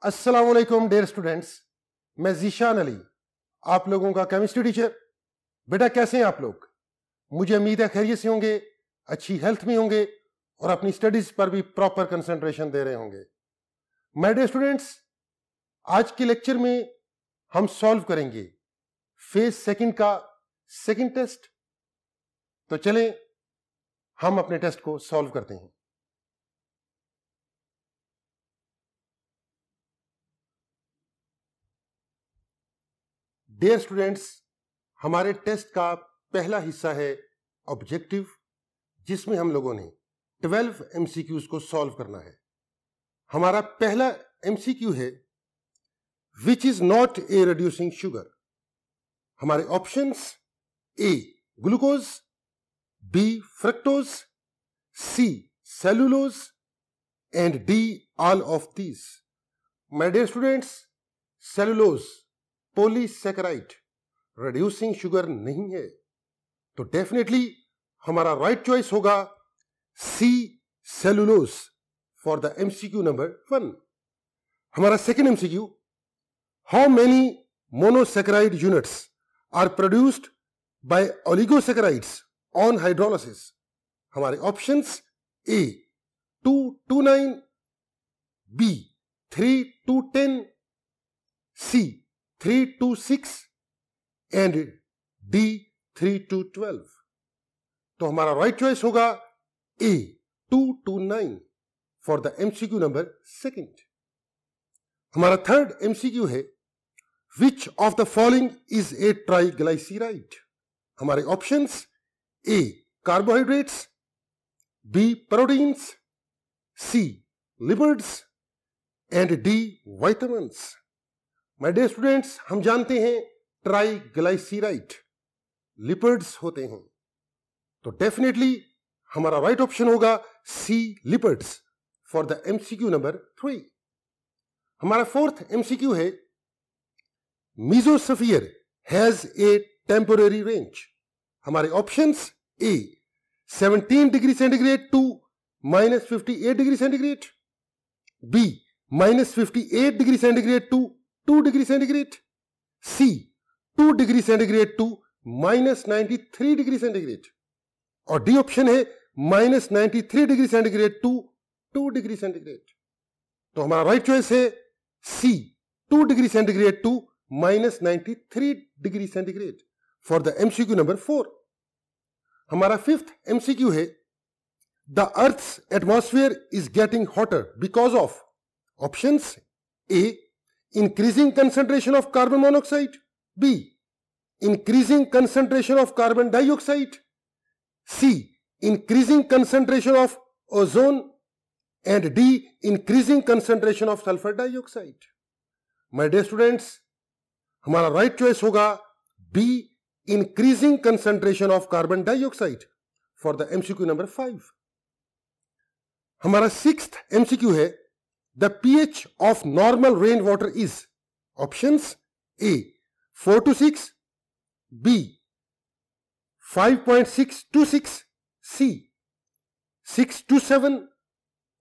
अस्सलाम वालेकुम dear students, मैं जीशान अली, आप लोगों का केमिस्ट्री टीचर। बेटा कैसे हैं आप लोग? मुझे उम्मीद है खैरियत से होंगे, अच्छी हेल्थ में होंगे और अपनी स्टडीज पर भी प्रॉपर कंसंट्रेशन दे रहे होंगे। माय डियर स्टूडेंट्स, आज के लेक्चर में हम सॉल्व करेंगे फेज सेकंड का सेकंड टेस्ट। तो चलें हम अपने टेस्ट को सॉल्व करते हैं। डियर स्टूडेंट्स, हमारे टेस्ट का पहला हिस्सा है ऑब्जेक्टिव, जिसमें हम लोगों ने 12 एमसीक्यूज को सॉल्व करना है। हमारा पहला एमसीक्यू है which is not a reducing sugar. हमारे options A glucose, B fructose, C cellulose and D all of these. My dear students, cellulose polysaccharide reducing sugar नहीं है, तो डेफिनेटली हमारा राइट चॉइस होगा C cellulose for the MCQ number 1। हमारा second MCQ, how many monosaccharide units are produced by oligosaccharides on hydrolysis. हमारे options A 2 to 9, B 3 to 10, C 3 to 6 and D 3 to 12। तो हमारा right choice होगा A 2 to 9 for the MCQ number 2। हमारा third MCQ है which of the following is a triglyceride. हमारे options A carbohydrates, B proteins, C lipids and D vitamins. My dear students, हम जानते हैं triglyceride lipids होते हैं, तो डेफिनेटली हमारा राइट ऑप्शन होगा C lipids for the MCQ number 3। हमारा फोर्थ एमसीक्यू है mesosphere has a temporary range. हमारे options A 17 degree centigrade to -58 degree centigrade, B -58 degree centigrade to 2 degree centigrade, C 2 degree centigrade to -93 degree centigrade और D option है -93 degree centigrade to 2 degree centigrade. तो हमारा right choice है C 2 degree centigrade to -93 degree centigrade for the MCQ number 4। हमारा fifth MCQ है the earth's atmosphere is getting hotter because of. Options A increasing concentration of carbon monoxide, B increasing concentration of carbon dioxide, C increasing concentration of ozone and D increasing concentration of sulfur dioxide। My dear students, हमारा right choice होगा B increasing concentration of carbon dioxide for the MCQ number 5। हमारा sixth MCQ है the pH of normal rainwater is। Options A 4 to 6, B 5.6 to 6, C 6 to 7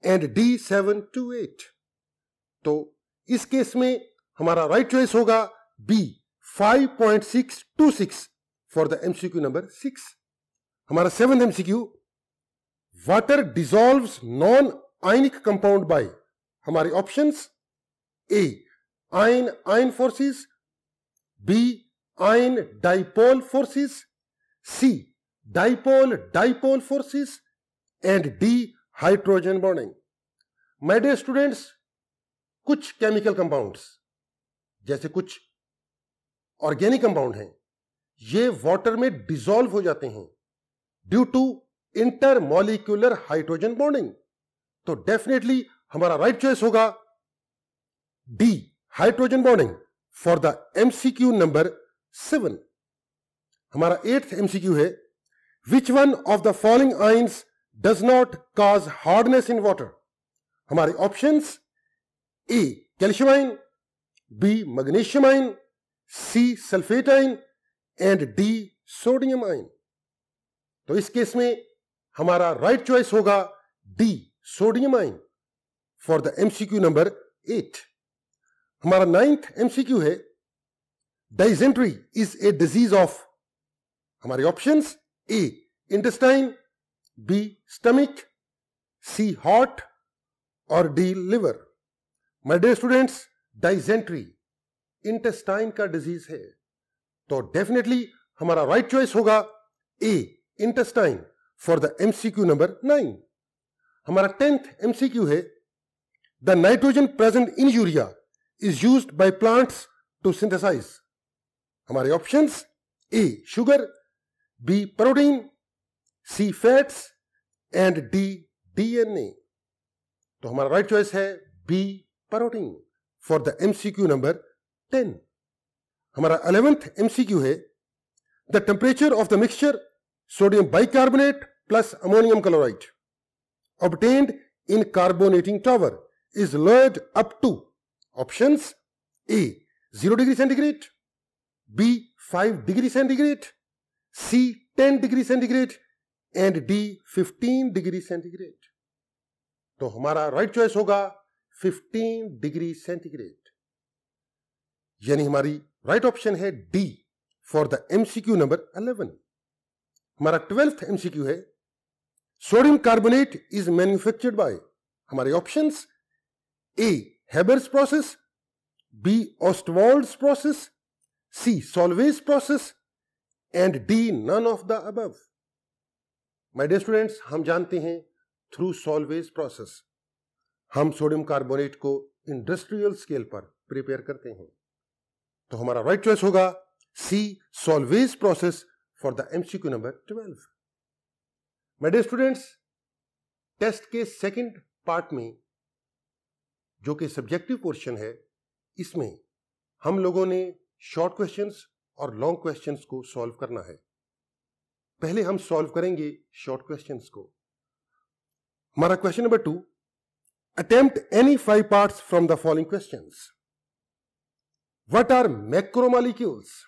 and D 7 to 8। तो इस case में हमारा right choice होगा B 5.6 to 6 for the MCQ number 6। हमारा seventh MCQ, water dissolves non ionic compound by. हमारे options A ion ion forces, B ion dipole forces, C dipole dipole forces and D hydrogen bonding. My dear students, कुछ chemical compounds जैसे कुछ organic compound हैं, ये water में dissolve हो जाते हैं due to intermolecular hydrogen bonding. तो डेफिनेटली हमारा राइट चॉइस होगा D hydrogen bonding for the MCQ number 7। हमारा एट्थ एमसीक्यू है which one of the following ions does not cause hardness in water. हमारे options A calcium ion, B magnesium ion, C sulphate ion and D sodium ion. तो इस case में हमारा right choice होगा D sodium ion for the MCQ number 8। हमारा 9th MCQ है, dysentery is a disease of, हमारे options A intestine, B stomach, C heart और D liver. My dear students, dysentery intestine का disease है, तो definitely हमारा right choice होगा A intestine for the MCQ number 9। हमारा 10th MCQ है, the nitrogen present in urea is used by plants to synthesise. हमारे options A sugar, B protein, C fats and D DNA। तो हमारा right choice है B protein for the MCQ number 10। हमारा 11th MCQ है, the temperature of the mixture sodium bicarbonate plus ammonium chloride obtained in carbonating tower is lowered up to, options A 0 degree centigrade, B 5 degree centigrade, C 10 degree centigrade and D 15 degree centigrade। तो हमारा right choice होगा 15 degree centigrade, यानी हमारी right option है D for the MCQ number 11। हमारा 12th MCQ है, sodium carbonate is manufactured by, हमारे options A Haber's process, B Ostwald's process, C Solvay's process and D none of the above. My dear students, हम जानते हैं through Solvay's process हम sodium carbonate को industrial scale पर prepare करते हैं, तो हमारा राइट चॉइस होगा C Solvay's process for the MCQ number 12। My dear students, test के सेकंड पार्ट में जो कि सब्जेक्टिव पोर्शन है, इसमें हम लोगों ने शॉर्ट क्वेश्चंस और लॉन्ग क्वेश्चंस को सॉल्व करना है। पहले हम सॉल्व करेंगे शॉर्ट क्वेश्चंस को। हमारा question number 2, attempt any 5 parts from the following questions. What are macromolecules?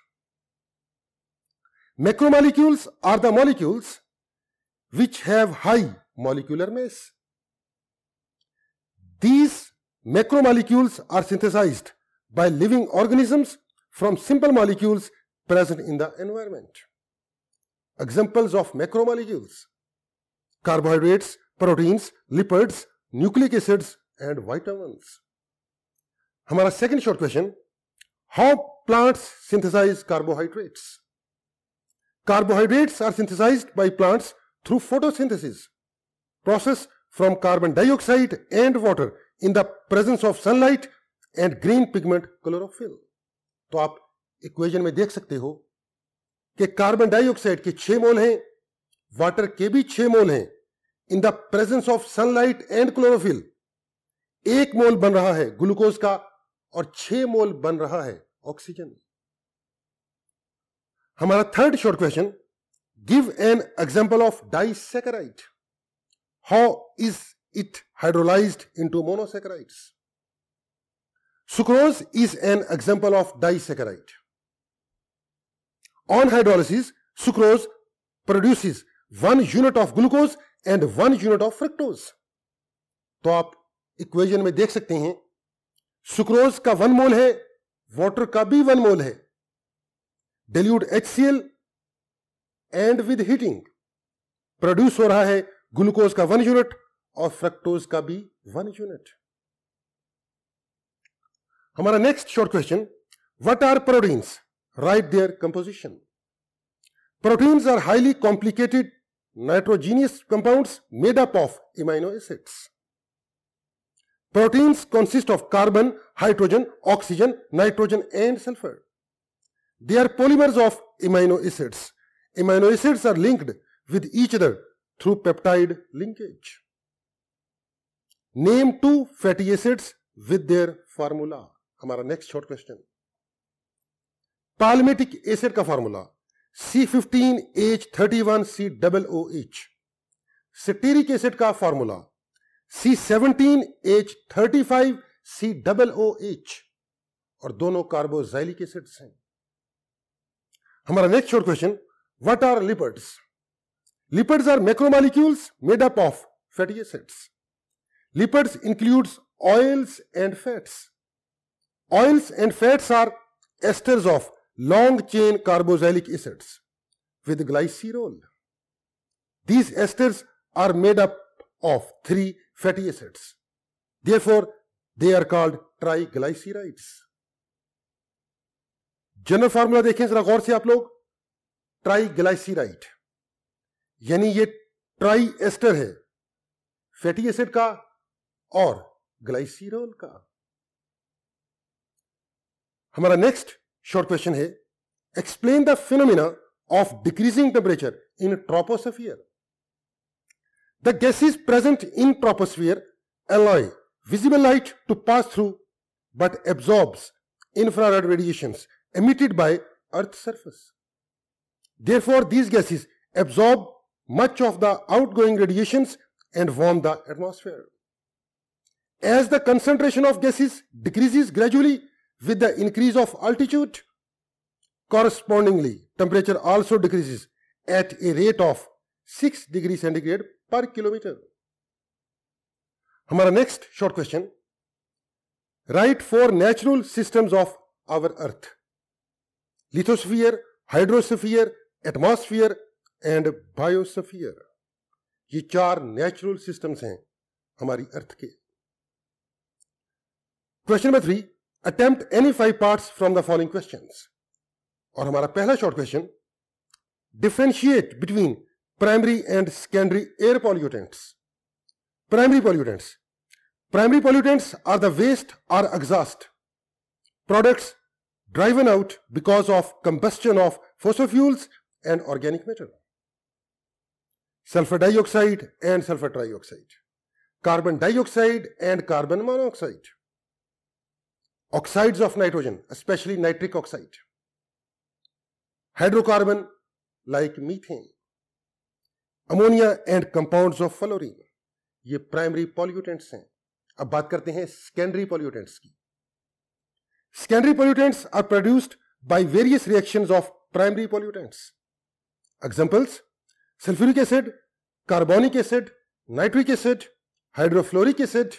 Macromolecules are the molecules which have high molecular mass. These macromolecules are synthesized by living organisms from simple molecules present in the environment. Examples of macromolecules: carbohydrates, proteins, lipids, nucleic acids and vitamins. हमारा second short question, how plants synthesize carbohydrates? Carbohydrates are synthesized by plants through photosynthesis process from carbon dioxide and water in the presence of sunlight and green pigment chlorophyll। तो आप equation में देख सकते हो कि carbon dioxide के 6 मोल हैं, water के भी 6 मोल हैं। In the presence of sunlight and chlorophyll 1 मोल बन रहा है ग्लूकोज का और 6 मोल बन रहा है ऑक्सीजन। हमारा third short question, give an example of disaccharide. How is it hydrolyzed into monosaccharides? Sucrose is an example of disaccharide. On hydrolysis, sucrose produces 1 unit of glucose and 1 unit of fructose। तो आप equation में देख सकते हैं sucrose का 1 मोल है, water का भी 1 मोल है। Dilute HCl and with heating produce हो रहा है ग्लूकोज का 1 यूनिट और फ्रक्टोज का भी 1 यूनिट। हमारा next short question, what are proteins? Write their composition. Proteins are highly complicated nitrogenous compounds made up of imino acids. Proteins consist of carbon, hydrogen, oxygen, nitrogen and sulfur. They are polymers of amino acids. Amino acids are linked with each other through peptide linkage. Name 2 fatty acids with their formula. हमारा next short question, palmitic acid का formula C15H31COOH। Stearic acid का formula C17H35COOH और दोनों carboxylic acids हैं। हमारा next short question, what are lipids? Lipids are macromolecules made up of fatty acids. Lipids includes oils and fats. Oils and fats are esters of long chain carboxylic acids with glycerol. These esters are made up of 3 fatty acids. Therefore, they are called triglycerides. General formula देखें जरा गौर से आप लोग. Triglyceride यानी ये try ester है, fatty acid का और ग्लाइसिरोल का. हमारा नेक्स्ट शॉर्ट क्वेश्चन है, explain the phenomena of decreasing temperature in troposphere. The gases present in troposphere alloy visible light to pass through but absorbs infrared radiations emitted by Earth's surface. Therefore, these gases absorb much of the outgoing radiations and warm the atmosphere. As the concentration of gases decreases gradually with the increase of altitude, correspondingly, temperature also decreases at a rate of 6 degrees centigrade per kilometer. हमारा next short question, write 4 natural systems of our earth. Lithosphere, hydrosphere, atmosphere and biosphere. ये 4 natural systems हैं हमारी earth के. Question number 3, attempt any 5 parts from the following questions. और हमारा पहला short question, differentiate between primary and secondary air pollutants. Primary pollutants. Primary pollutants are the waste or exhaust products driven out because of combustion of fossil fuels and organic matter. Sulfur dioxide and sulfur trioxide. Carbon dioxide and carbon monoxide. Oxides of nitrogen, especially nitric oxide. Hydrocarbon like methane. Ammonia and compounds of fluorine. ये primary pollutants हैं. अब बात करते हैं secondary pollutants की. Secondary pollutants are produced by various reactions of primary pollutants. Examples, sulphuric acid, carbonic acid, nitric acid, hydrofluoric acid,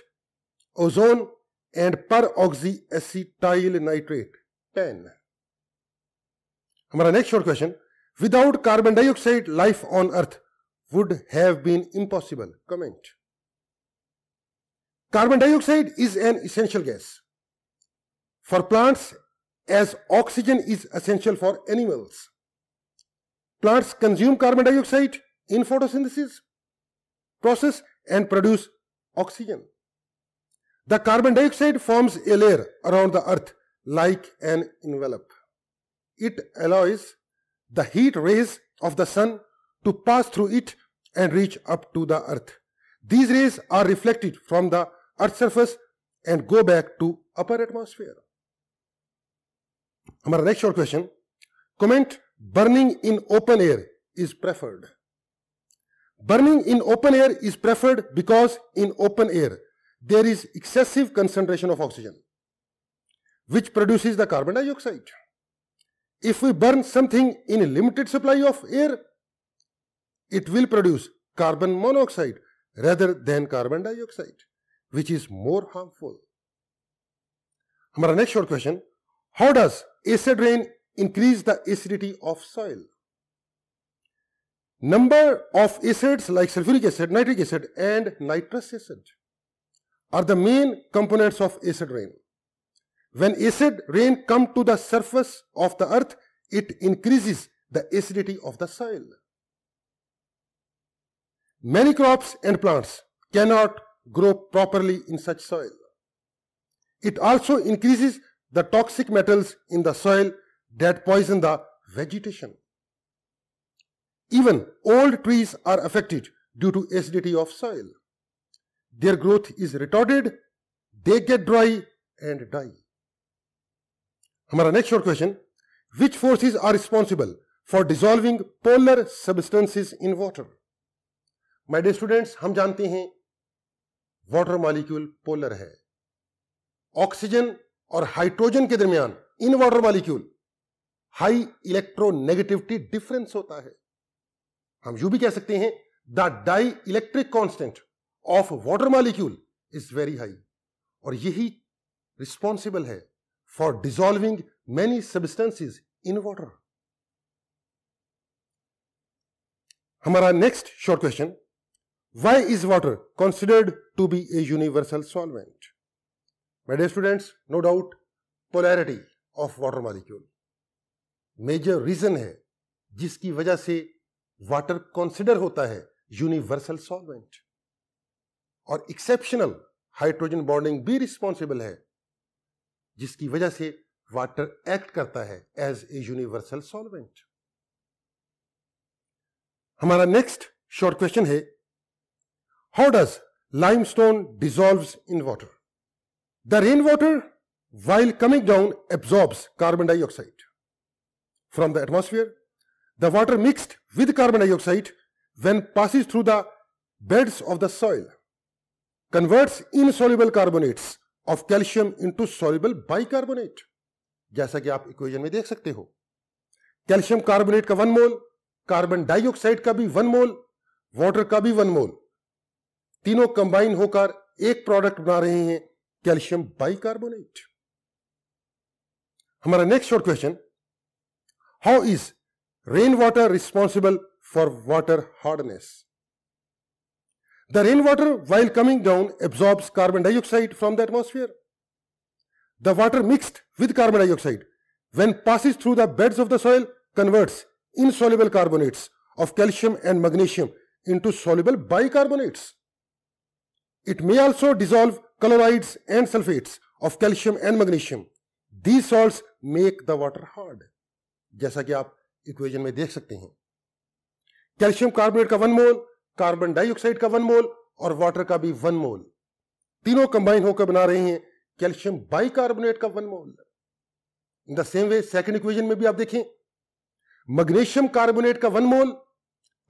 ozone and per oxy acetyl nitrate, PAN. हमारा next short question, without carbon dioxide life on earth would have been impossible. Comment. Carbon dioxide is an essential gas for plants as oxygen is essential for animals. Plants consume carbon dioxide in photosynthesis process and produce oxygen. The carbon dioxide forms a layer around the earth like an envelope. It allows the heat rays of the sun to pass through it and reach up to the earth. These rays are reflected from the earth's surface and go back to upper atmosphere. हमारा next short question, comment, burning in open air is preferred. Burning in open air is preferred because in open air there is excessive concentration of oxygen which produces the carbon dioxide. If we burn something in a limited supply of air, it will produce carbon monoxide rather than carbon dioxide, which is more harmful. हमारा next short question, how does acid rain increase the acidity of soil? Number of acids like sulfuric acid, nitric acid and nitrous acid are the main components of acid rain. When acid rain comes to the surface of the earth, it increases the acidity of the soil. Many crops and plants cannot grow properly in such soil. It also increases the toxic metals in the soil that poison the vegetation. Even old trees are affected due to acidity of soil. Their growth is retarded, they get dry and die. हमारा next short question, which forces are responsible for dissolving polar substances in water? My dear students, हम जानते हैं water molecule polar है. Oxygen और hydrogen के दरमियान इन water molecule high electronegativity difference होता है. हम यूं भी कह सकते हैं the dielectric constant of water molecule is very high, और यही रिस्पॉन्सिबल है for dissolving many substances in water. हमारा next short question, why is water considered to be a universal solvent? My dear students, no doubt polarity of water molecule major reason है जिसकी वजह से water consider होता है universal solvent, और exceptional hydrogen bonding भी responsible है जिसकी वजह से वाटर एक्ट करता है एज ए यूनिवर्सल सॉल्वेंट। हमारा नेक्स्ट शॉर्ट क्वेश्चन है, how does limestone dissolves in water? The rain water while coming down absorbs carbon dioxide from the atmosphere. The water mixed with carbon dioxide when passes through the beds of the soil converts insoluble carbonates of calcium into soluble bicarbonate. जैसा कि आप equation में देख सकते हो, calcium carbonate का 1 मोल, carbon dioxide का भी 1 मोल, वाटर का भी 1 मोल, तीनों कंबाइन होकर एक प्रोडक्ट बना रहे हैं कैल्शियम बाइकार्बोनेट। हमारा next short question, how is rain water responsible for water hardness? The rain water while coming down absorbs carbon dioxide from the atmosphere. The water mixed with carbon dioxide when passes through the beds of the soil converts insoluble carbonates of calcium and magnesium into soluble bicarbonates. It may also dissolve chlorides and sulfates of calcium and magnesium. These salts make the water hard. जैसा कि आप equation में देख सकते हैं, calcium carbonate का 1 मोल, carbon dioxide का 1 मोल और वाटर का भी 1 मोल, तीनों कंबाइन होकर बना रहे हैं कैल्शियम बाइकार्बोनेट का 1 mole. In the same way second equation में भी आप देखें, मैग्नीशियम कार्बोनेट का 1 मोल,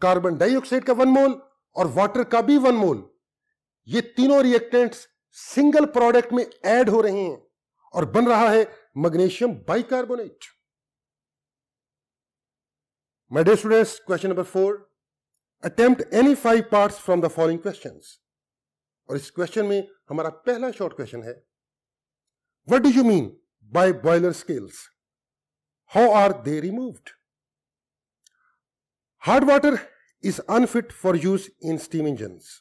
कार्बन डाइऑक्साइड का 1 मोल और वाटर का भी 1 मोल, ये तीनों रिएक्टेंट्स सिंगल प्रोडक्ट में ऐड हो रहे हैं और बन रहा है magnesium bicarbonate. My dear students, question number 4, attempt any 5 parts from the following questions. और इस क्वेश्चन में हमारा पहला शॉर्ट क्वेश्चन है, what do you mean by boiler scales? How are they removed? Hard water is unfit for use in steam engines,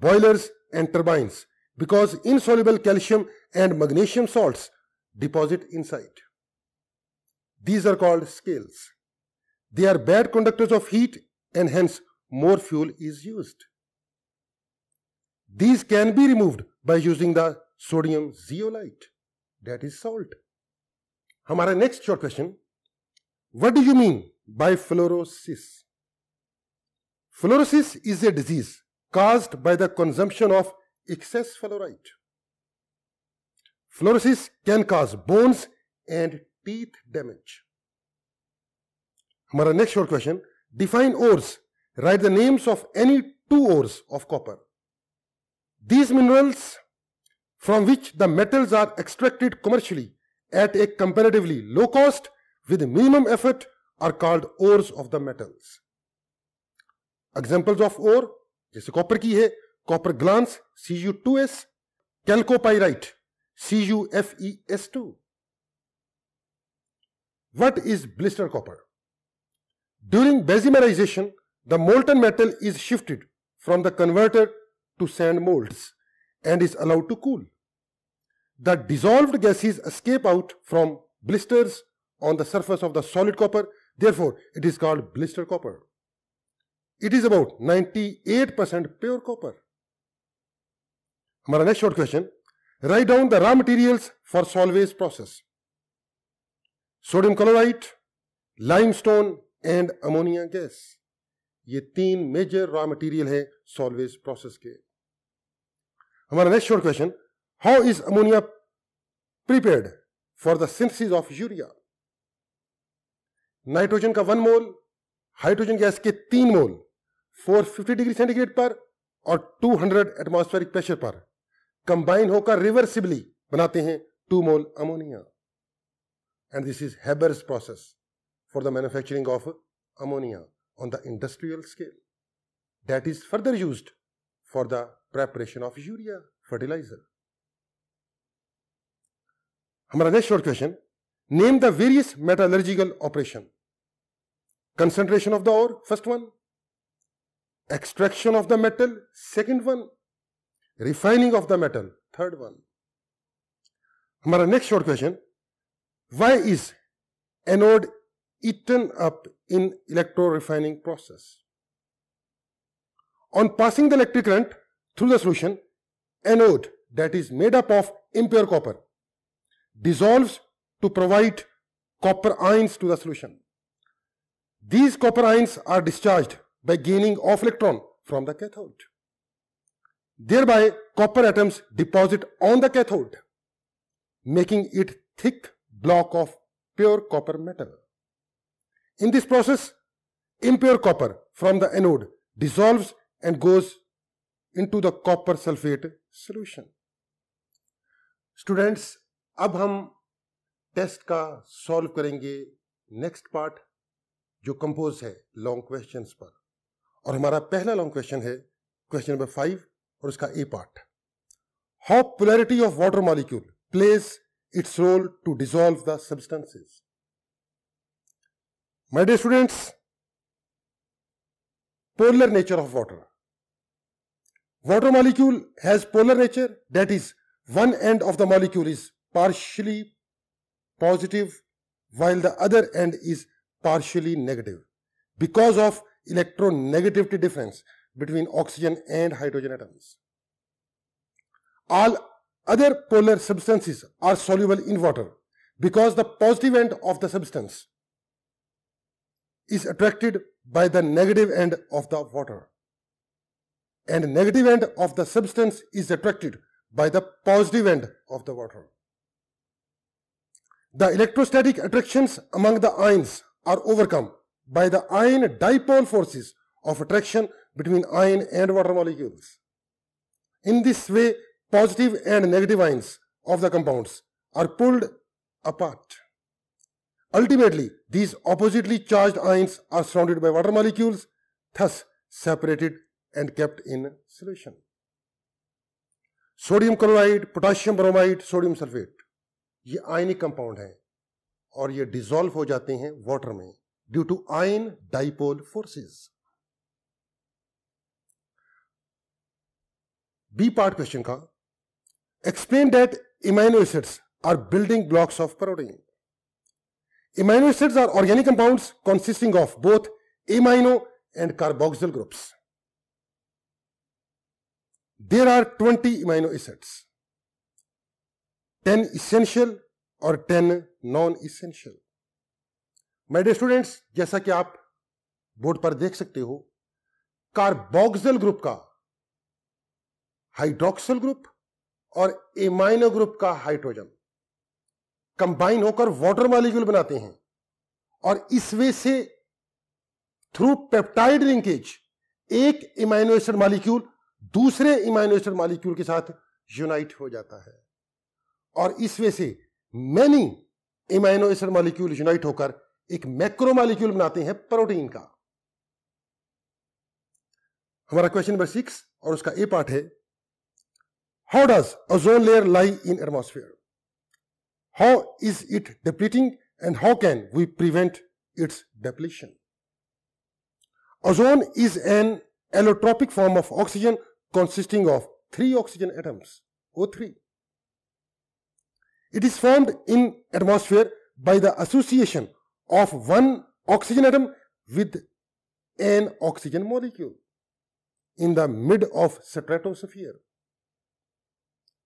boilers and turbines because insoluble calcium and magnesium salts deposit inside. These are called scales. They are bad conductors of heat and hence more fuel is used. These can be removed by using the sodium zeolite, that is salt. हमारा next short question, what do you mean by fluorosis? Fluorosis is a disease caused by the consumption of excess fluoride. Fluorosis can cause bones and teeth damage. हमारा next short question, define ores, right the names of any 2 ores of copper. These minerals from which the metals are extracted commercially at a comparatively low cost with minimum effort are called ores of the metals. Examples of ore जैसे copper की है, copper glance Cu2s, chalcopyrite CuFeS2. What is blister copper? During basimerization, the molten metal is shifted from the converter to sand molds and is allowed to cool. The dissolved gases escape out from blisters on the surface of the solid copper. Therefore, it is called blister copper. It is about 98% pure copper. हमारा next short question, write down the raw materials for salvage process. Sodium chloride, limestone and ammonia gas, ये 3 major raw material है salvage process के. हमारा next short question, how is ammonia prepared for the synthesis of urea? Nitrogen का 1 मोल, hydrogen gas के 3 मोल 450 degree centigrade पर और 200 atmospheric pressure पर combine होकर रिवर्सिबली बनाते हैं 2 mole ammonia. And this is Haber's process for the manufacturing of ammonia on the industrial scale that is further used for the preparation of urea fertilizer. हमारा next short question, name the various metallurgical operation. Concentration of the ore, first one. Extraction of the metal, second one. Refining of the metal, third one. हमारा next short question, why is anode eaten up in electro refining process? On passing the electric current through the solution, anode that is made up of impure copper dissolves to provide copper ions to the solution. These copper ions are discharged by gaining off electron from the cathode. Thereby, copper atoms deposit on the cathode, making it thick block of pure copper metal. In this process, impure copper from the anode dissolves and goes into the copper sulfate solution. Students, अब हम test का solve करेंगे next part जो compose है long questions पर. और हमारा पहला लॉन्ग क्वेश्चन है क्वेश्चन नंबर 5 और उसका A part. How polarity of water molecule plays its role to dissolve the substances. My dear students, polar nature of water. Water molecule has polar nature, that is, one end of the molecule is partially positive while the other end is partially negative because of electronegativity difference between oxygen and hydrogen atoms. All other polar substances are soluble in water because the positive end of the substance is attracted by the negative end of the water, and negative end of the substance is attracted by the positive end of the water. The electrostatic attractions among the ions are overcome by the ion dipole forces of attraction between ion and water molecules. In this way, positive and negative ions of the compounds are pulled apart. Ultimately, these oppositely charged ions are surrounded by water molecules, thus separated and kept in solution. Sodium chloride, potassium bromide, sodium sulphate, ये ionic compound हैं और ये dissolve हो जाते हैं water में due to ion dipole forces. B part question का, explain that amino acids are building blocks of protein. Amino acids are organic compounds consisting of both amino and carboxyl groups. There are 20 amino acids, 10 essential और 10 non-essential. My dear students, जैसा कि आप board पर देख सकते हो, carboxyl group का hydroxyl group और एमाइनो ग्रुप का हाइड्रोजन कंबाइन होकर वाटर मॉलिक्यूल बनाते हैं और इस वे से थ्रू पेप्टाइड लिंकेज एक इमाइनो एसिड मॉलिक्यूल दूसरे इमाइनो एसिड मॉलिक्यूल के साथ यूनाइट हो जाता है और इस वे से मेनी इमाइनो एसिड मॉलिक्यूल यूनाइट होकर एक मैक्रो मॉलिक्यूल बनाते हैं प्रोटीन का. हमारा क्वेश्चन नंबर 6 और उसका ए पार्ट है, how does ozone layer lie in atmosphere. How is it depleting and how can we prevent its depletion? Ozone is an allotropic form of oxygen consisting of 3 oxygen atoms, O3. It is formed in atmosphere by the association of one oxygen atom with an oxygen molecule in the mid of stratosphere.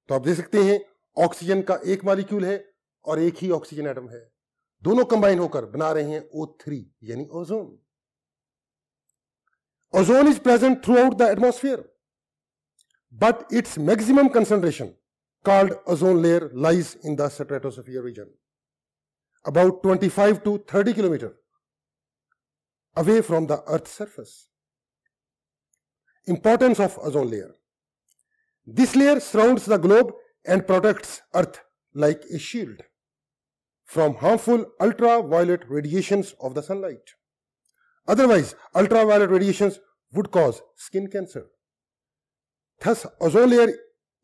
तो आप देख सकते हैं oxygen का एक molecule है और एक ही ऑक्सीजन एटम है, दोनों कंबाइन होकर बना रहे हैं O3 यानी ozone. Ozone is present through out the atmosphere but its maximum concentration called ozone layer lies in the stratosphere region, about 25 to 30 kilometers away from the Earth's surface. Importance of ozone layer. This layer surrounds the globe and protects Earth like a shield from harmful ultraviolet radiations of the sunlight. Otherwise, ultraviolet radiations would cause skin cancer. Thus, ozone layer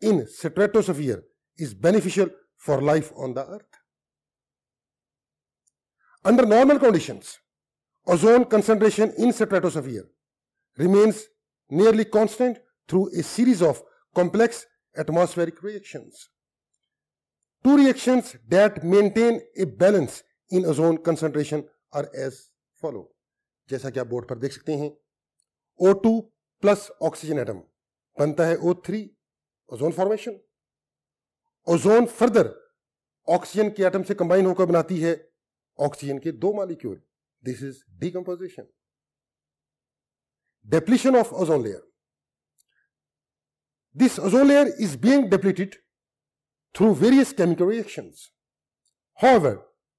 in stratosphere is beneficial for life on the earth. Under normal conditions, ozone concentration in stratosphere remains nearly constant through a series of complex atmospheric reactions. Two reactions that maintain a balance in ozone concentration are as follow. जैसा कि आप board पर देख सकते हैं, O2 plus oxygen atom बनता है O3, ozone formation. Ozone further oxygen के एटम से कंबाइन होकर बनाती है ऑक्सीजन के दो molecule. This is decomposition. Depletion of ozone layer. This ozone layer is being depleted through various chemical reactions. However,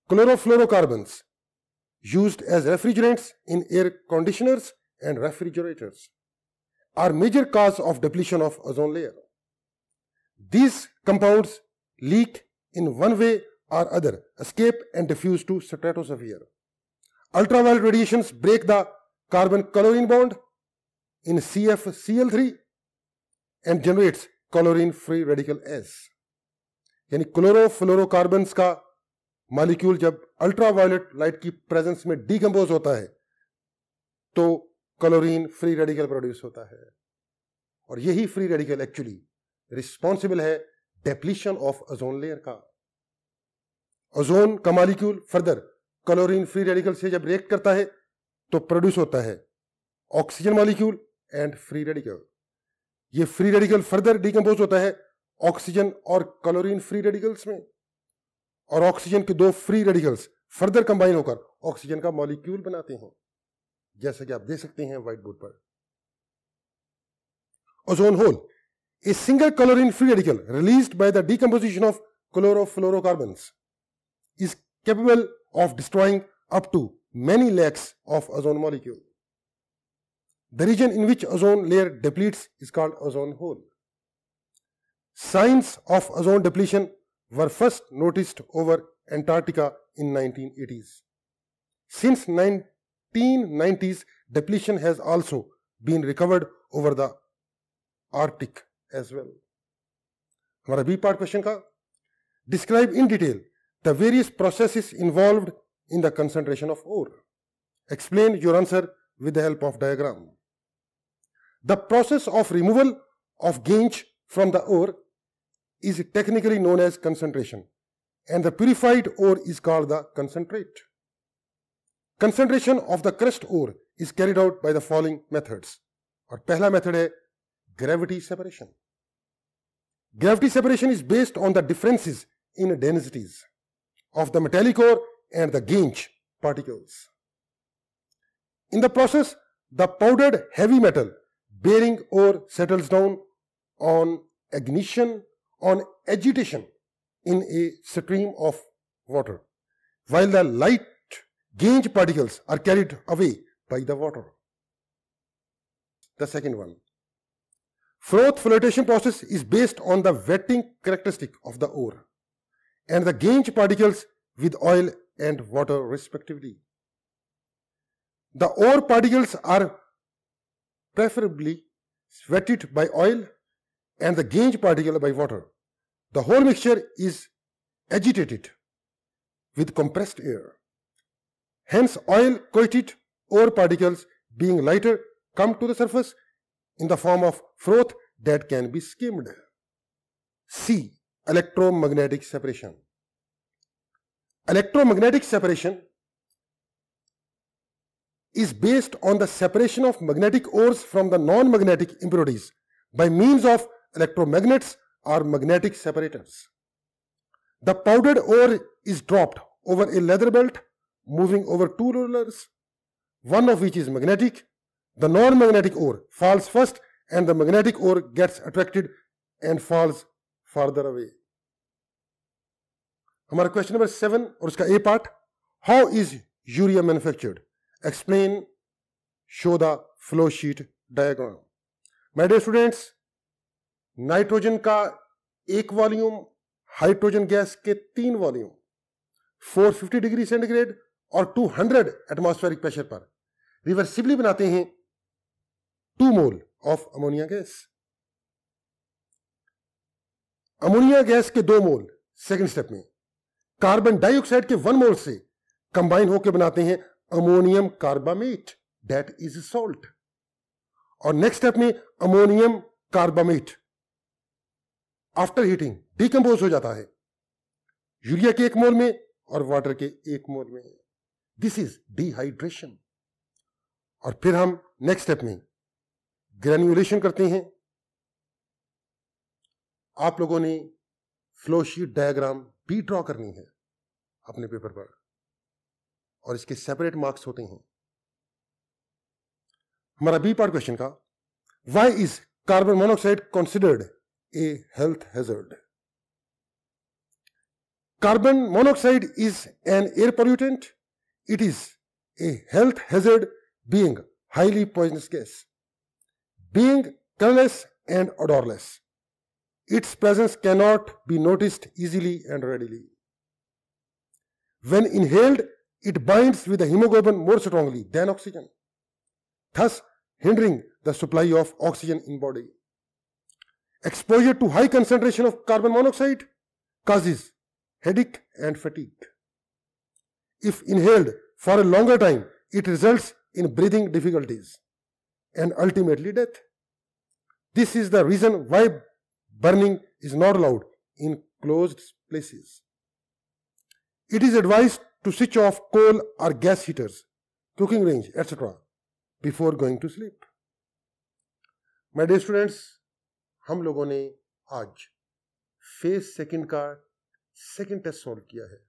chlorofluorocarbons used as refrigerants in air conditioners and refrigerators are major cause of depletion of ozone layer. These compounds leak in one way or other, escape and diffuse to stratosphere. Ultraviolet radiations break the carbon-chlorine bond in CFCl3 and generates chlorine free radical S. यानी chlorofluorocarbons का molecule जब ultraviolet light की presence में decompose होता है तो chlorine free radical produce होता है, और यही फ्री रेडिकल एक्चुअली रिस्पॉन्सिबल है डेप्लीशन ऑफ ओजोन लेयर का. ओजोन का molecule further chlorine free radical से जब रिएक्ट करता है तो प्रोड्यूस होता है oxygen molecule and free radical. ये फ्री रेडिकल फर्दर डीकंपोज होता है ऑक्सीजन और क्लोरीन फ्री रेडिकल्स में, और ऑक्सीजन के दो फ्री रेडिकल्स फर्दर कंबाइन होकर ऑक्सीजन का मॉलिक्यूल बनाते हैं, जैसा कि आप देख सकते हैं व्हाइट बोर्ड पर. Ozone hole, a single chlorine free radical released by the decomposition of chlorofluorocarbons is capable of destroying up to many lakhs of ozone molecule. The region in which ozone layer depletes is called ozone hole. Signs of ozone depletion were first noticed over Antarctica in 1980s. Since 1990s, depletion has also been recovered over the Arctic as well. हमारा B part question का, describe in detail the various processes involved in the concentration of ore. Explain your answer with the help of diagram. The process of removal of gangue from the ore is technically known as concentration, and the purified ore is called the concentrate. Concentration of the crushed ore is carried out by the following methods. और पहला method है gravity separation. Gravity separation is based on the differences in densities of the metallic ore and the gangue particles. In the process, the powdered heavy metal bearing ore settles down on ignition, on agitation in a stream of water, while the light gangue particles are carried away by the water. The second one, froth flotation process is based on the wetting characteristic of the ore and the gangue particles with oil and water respectively. The ore particles are preferably wetted by oil and the gangue particle by water. The whole mixture is agitated with compressed air. Hence, oil-coated ore particles, being lighter, come to the surface in the form of froth that can be skimmed. C. Electromagnetic separation. Electromagnetic separation is based on the separation of magnetic ores from the non-magnetic impurities by means of electromagnets or magnetic separators. The powdered ore is dropped over a leather belt moving over two rollers, one of which is magnetic. The non-magnetic ore falls first and the magnetic ore gets attracted and falls farther away. हमारा question number 7 और उसका A part, how is urea manufactured. Explain, show the flow sheet diagram. My dear students, nitrogen का एक volume, hydrogen gas के 3 volume 450 degree centigrade और 200 atmospheric pressure पर reversibly बनाते हैं 2 mole of ammonia gas. Ammonia gas के 2 मोल second step में carbon dioxide के 1 मोल से कंबाइन होकर बनाते हैं ammonium carbamate, that is salt. और नेक्स्ट स्टेप में ammonium carbamate after heating decompose हो जाता है यूरिया के 1 मोल में और वाटर के 1 मोल में। This is dehydration. और फिर हम नेक्स्ट स्टेप में ग्रेन्युलेशन करते हैं। आप लोगों ने फ्लो शीट डायग्राम भी ड्रॉ करनी है अपने पेपर पर और इसके सेपरेट मार्क्स होते हैं। हमारा बी पार्ट क्वेश्चन का, why is carbon monoxide considered a health hazard? Carbon monoxide is an air pollutant. It is a health hazard being highly poisonous gas, being colorless and odorless. Its presence cannot be noticed easily and readily. When inhaled, it binds with the hemoglobin more strongly than oxygen, thus hindering the supply of oxygen in body. Exposure to high concentration of carbon monoxide causes headache and fatigue. If inhaled for a longer time, it results in breathing difficulties and ultimately death. This is the reason why burning is not allowed in closed places. It is advised to switch off coal or gas heaters, cooking range, etc. before going to sleep. My dear students, हम लोगों ने आज phase second का second test solve किया है।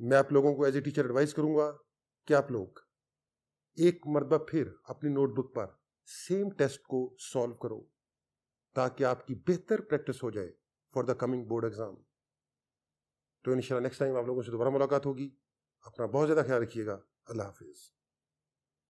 मैं आप लोगों को एज ए टीचर एडवाइस करूंगा कि आप लोग एक मरतबा फिर अपनी नोटबुक पर सेम टेस्ट को सॉल्व करो ताकि आपकी बेहतर प्रैक्टिस हो जाए for the coming board exam. तो इंशाल्लाह नेक्स्ट टाइम आप लोगों से दोबारा मुलाकात होगी। अपना बहुत ज़्यादा ख्याल रखिएगा। अल्लाह हाफिज़।